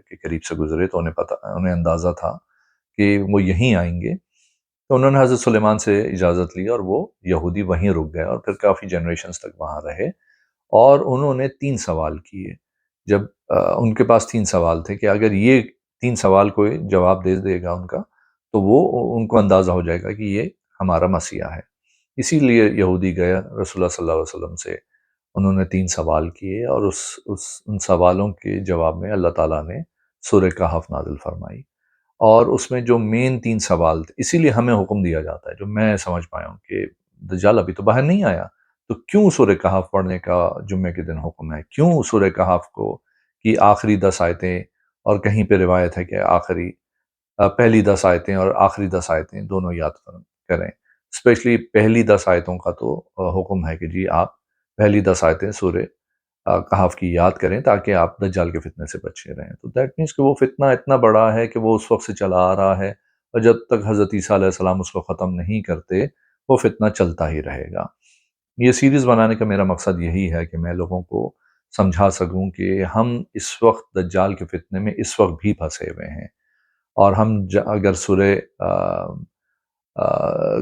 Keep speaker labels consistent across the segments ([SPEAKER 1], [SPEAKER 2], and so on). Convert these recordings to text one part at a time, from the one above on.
[SPEAKER 1] کے قریب سے گزرے تو انہیں اندازہ تھا کہ وہ یہیں آئیں گے، تو انہوں نے حضرت سلیمان سے اجازت لی اور وہ یہودی وہیں رک گئے اور پھر کافی جنریشنز تک وہاں رہے، اور انہوں نے 3 سوال کیے۔ جب ان کے پاس 3 سوال تھے کہ اگر یہ 3 سوال کوئی جواب دے دے گا ان کا، تو وہ ان کو اندازہ ہو جائے گا کہ یہ ہمارا مسیحا ہے۔ اسی لیے یہودی گیا رسول اللہ صلی اللہ علیہ وسلم سے، انہوں نے 3 سوال کیے، اور ان سوالوں کے جواب میں اللہ تعالیٰ نے سورہ کہف نازل فرمائی، اور اس میں جو مین 3 سوال تھے، اسی لیے ہمیں حکم دیا جاتا ہے، جو میں سمجھ پایا ہوں کہ دجال ابھی تو باہر نہیں آیا، تو کیوں سورہ کہف پڑھنے کا جمعے کے دن حکم ہے؟ کیوں سورہ کہف کو کی آخری 10 آیتیں، اور کہیں پہ روایت ہے کہ پہلی 10 آیتیں اور آخری 10 آیتیں دونوں یاد کریں؟ اسپیشلی پہلی 10 آیتوں کا تو حکم ہے کہ جی آپ پہلی 10 آیتیں سورہ کہف کی یاد کریں تاکہ آپ دجال کے فتنے سے بچے رہیں۔ تو دیٹ مینس کہ وہ فتنہ اتنا بڑا ہے کہ وہ اس وقت سے چلا آ رہا ہے، اور جب تک حضرت عیسیٰ علیہ السلام اس کو ختم نہیں کرتے وہ فتنہ چلتا ہی رہے گا۔ یہ سیریز بنانے کا میرا مقصد یہی ہے کہ میں لوگوں کو سمجھا سکوں کہ ہم اس وقت دجال کے فتنے میں اس وقت بھی پھنسے ہوئے ہیں، اور ہم اگر سورہ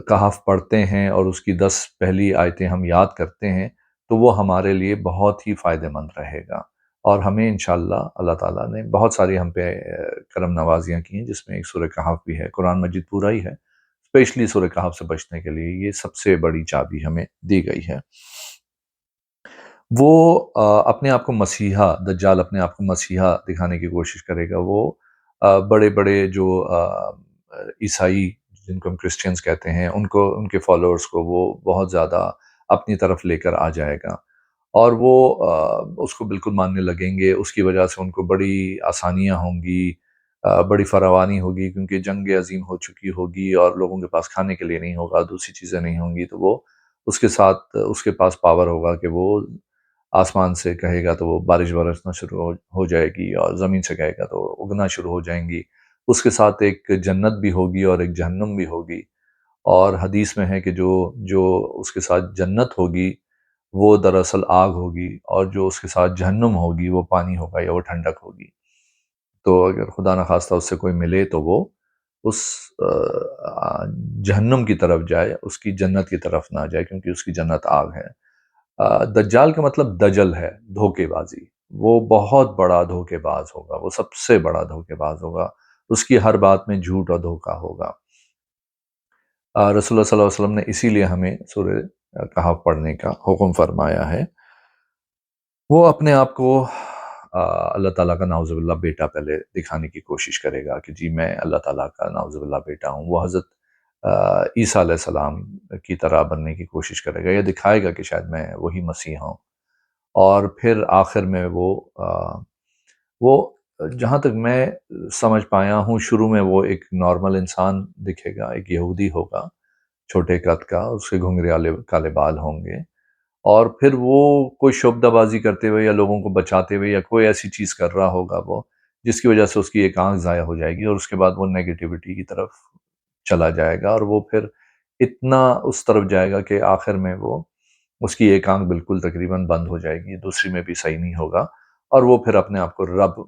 [SPEAKER 1] کہف پڑھتے ہیں اور اس کی 10 پہلی آیتیں ہم یاد کرتے ہیں تو وہ ہمارے لیے بہت ہی فائدہ مند رہے گا، اور ہمیں انشاءاللہ اللہ تعالیٰ نے بہت ساری ہم پہ کرم نوازیاں کی ہیں، جس میں ایک سورہ کہف بھی ہے۔ قرآن مجید پورا ہی ہے، اسپیشلی سورہ کہف سے بچنے کے لیے یہ سب سے بڑی چابی ہمیں دی گئی ہے۔ وہ اپنے آپ کو مسیحا، دجال اپنے آپ کو مسیحا دکھانے کی کوشش کرے گا۔ وہ بڑے بڑے جو عیسائی، جن کو ہم کرسچنز کہتے ہیں، ان کے فالوورز کو وہ بہت زیادہ اپنی طرف لے کر آ جائے گا، اور وہ اس کو بالکل ماننے لگیں گے۔ اس کی وجہ سے ان کو بڑی آسانیاں ہوں گی، بڑی فراوانی ہوگی، کیونکہ جنگ عظیم ہو چکی ہوگی اور لوگوں کے پاس کھانے کے لیے نہیں ہوگا، دوسری چیزیں نہیں ہوں گی، تو وہ اس کے پاس پاور ہوگا کہ وہ آسمان سے کہے گا تو وہ بارش برسنا شروع ہو جائے گی، اور زمین سے کہے گا تو اگنا شروع ہو جائیں گی۔ اس کے ساتھ ایک جنت بھی ہوگی اور ایک جہنم بھی ہوگی، اور حدیث میں ہے کہ جو اس کے ساتھ جنت ہوگی وہ دراصل آگ ہوگی، اور جو اس کے ساتھ جہنم ہوگی وہ پانی ہوگا یا وہ ٹھنڈک ہوگی۔ تو اگر خدا نخواستہ اس سے کوئی ملے تو وہ اس جہنم کی طرف جائے، اس کی جنت کی طرف نہ جائے، کیونکہ اس کی جنت آگ ہے۔ دجال کا مطلب دجل ہے، دھوکے بازی۔ وہ بہت بڑا دھوکے باز ہوگا، وہ سب سے بڑا دھوکے باز ہوگا، اس کی ہر بات میں جھوٹ اور دھوکا ہوگا۔ رسول اللہ صلی اللہ علیہ وسلم نے اسی لیے ہمیں سورہ کہف پڑھنے کا حکم فرمایا ہے۔ وہ اپنے آپ کو اللہ تعالیٰ کا نعوذ باللہ بیٹا پہلے دکھانے کی کوشش کرے گا کہ جی میں اللہ تعالیٰ کا نعوذ باللہ بیٹا ہوں۔ وہ حضرت عیسیٰ علیہ السلام کی طرح بننے کی کوشش کرے گا، یا دکھائے گا کہ شاید میں وہی مسیح ہوں، اور پھر آخر میں وہ جہاں تک میں سمجھ پایا ہوں، شروع میں وہ ایک نارمل انسان دکھے گا، ایک یہودی ہوگا چھوٹے قد کا، اس کے گھنگھرے کالے بال ہوں گے، اور پھر وہ کوئی شعبدہ بازی کرتے ہوئے یا لوگوں کو بچاتے ہوئے یا کوئی ایسی چیز کر رہا ہوگا وہ، جس کی وجہ سے اس کی ایک آنکھ ضائع ہو جائے گی، اور اس کے بعد وہ نیگیٹیوٹی کی طرف چلا جائے گا، اور وہ پھر اتنا اس طرف جائے گا کہ آخر میں اس کی ایک آنکھ بالکل تقریباً بند ہو جائے گی، دوسری میں بھی صحیح نہیں ہوگا، اور وہ پھر اپنے آپ کو رب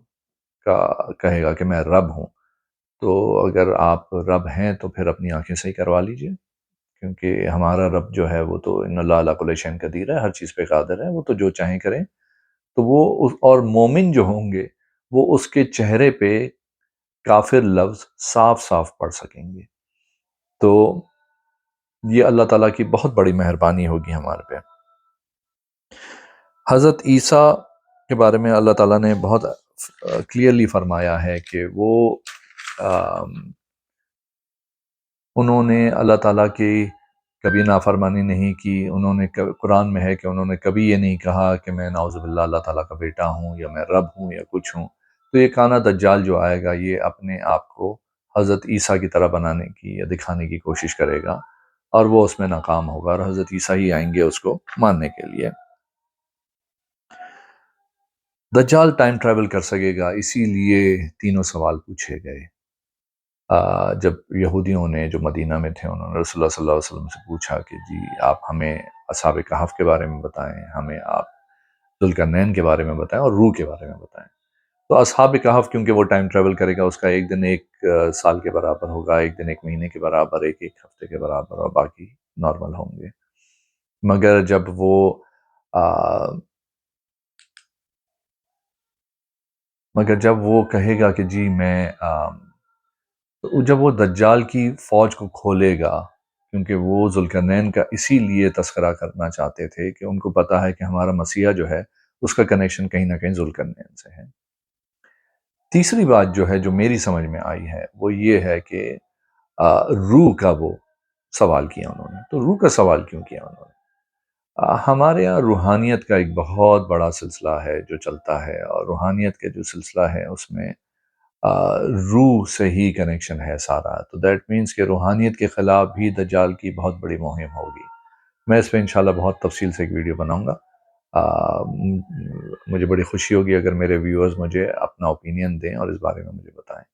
[SPEAKER 1] کا کہے گا کہ میں رب ہوں۔ تو اگر آپ رب ہیں تو پھر اپنی آنکھیں صحیح کروا لیجئے، کیونکہ ہمارا رب جو ہے وہ تو ان اللہ علی کل شیء قدیر ہے، ہر چیز پہ قادر ہے، وہ تو جو چاہیں کریں۔ تو اور مومن جو ہوں گے وہ اس کے چہرے پہ کافر لفظ صاف صاف پڑھ سکیں گے۔ تو یہ اللہ تعالیٰ کی بہت بڑی مہربانی ہوگی ہمارے پہ۔ حضرت عیسیٰ کے بارے میں اللہ تعالیٰ نے بہت کلیئرلی فرمایا ہے کہ انہوں نے اللہ تعالیٰ کی کبھی نافرمانی نہیں کی۔ انہوں نے قرآن میں ہے کہ انہوں نے کبھی یہ نہیں کہا کہ میں نعوذ باللہ اللہ تعالیٰ کا بیٹا ہوں، یا میں رب ہوں، یا کچھ ہوں۔ تو یہ کانا دجال جو آئے گا یہ اپنے آپ کو حضرت عیسیٰ کی طرح بنانے کی یا دکھانے کی کوشش کرے گا، اور وہ اس میں ناکام ہوگا، اور حضرت عیسیٰ ہی آئیں گے اس کو ماننے کے لیے۔ دجال ٹائم ٹریول کر سکے گا، اسی لیے تینوں سوال پوچھے گئے۔ جب یہودیوں نے جو مدینہ میں تھے انہوں نے رسول اللہ صلی اللہ علیہ وسلم سے پوچھا کہ جی آپ ہمیں اصحاب کہف کے بارے میں بتائیں، ہمیں آپ ذوالقرنین کے بارے میں بتائیں، اور روح کے بارے میں بتائیں۔ تو اصحاب کہف کیونکہ وہ ٹائم ٹریول کرے گا، اس کا ایک دن ایک سال کے برابر ہوگا، ایک دن ایک مہینے کے برابر، ایک ہفتے کے برابر، اور باقی نارمل ہوں گے۔ مگر جب وہ کہے گا کہ جی میں تو جب وہ دجال کی فوج کو کھولے گا، کیونکہ وہ ذوالقرنین کا اسی لیے تذکرہ کرنا چاہتے تھے کہ ان کو پتا ہے کہ ہمارا مسیح جو ہے اس کا کنیکشن کہیں نہ کہیں ذوالقرنین سے ہے۔ تیسری بات جو ہے جو میری سمجھ میں آئی ہے وہ یہ ہے کہ روح کا وہ سوال کیا انہوں نے۔ تو روح کا سوال کیوں کیا انہوں نے؟ ہمارے یہاں روحانیت کا ایک بہت بڑا سلسلہ ہے جو چلتا ہے، اور روحانیت کا جو سلسلہ ہے اس میں روح سے ہی کنیکشن ہے سارا، تو دیٹ مینس کہ روحانیت کے خلاف بھی دجال کی بہت بڑی مہم ہوگی۔ میں اس پہ انشاءاللہ بہت تفصیل سے ایک ویڈیو بناؤں گا۔ مجھے بڑی خوشی ہوگی اگر میرے ویورز مجھے اپنا اوپینین دیں اور اس بارے میں مجھے بتائیں۔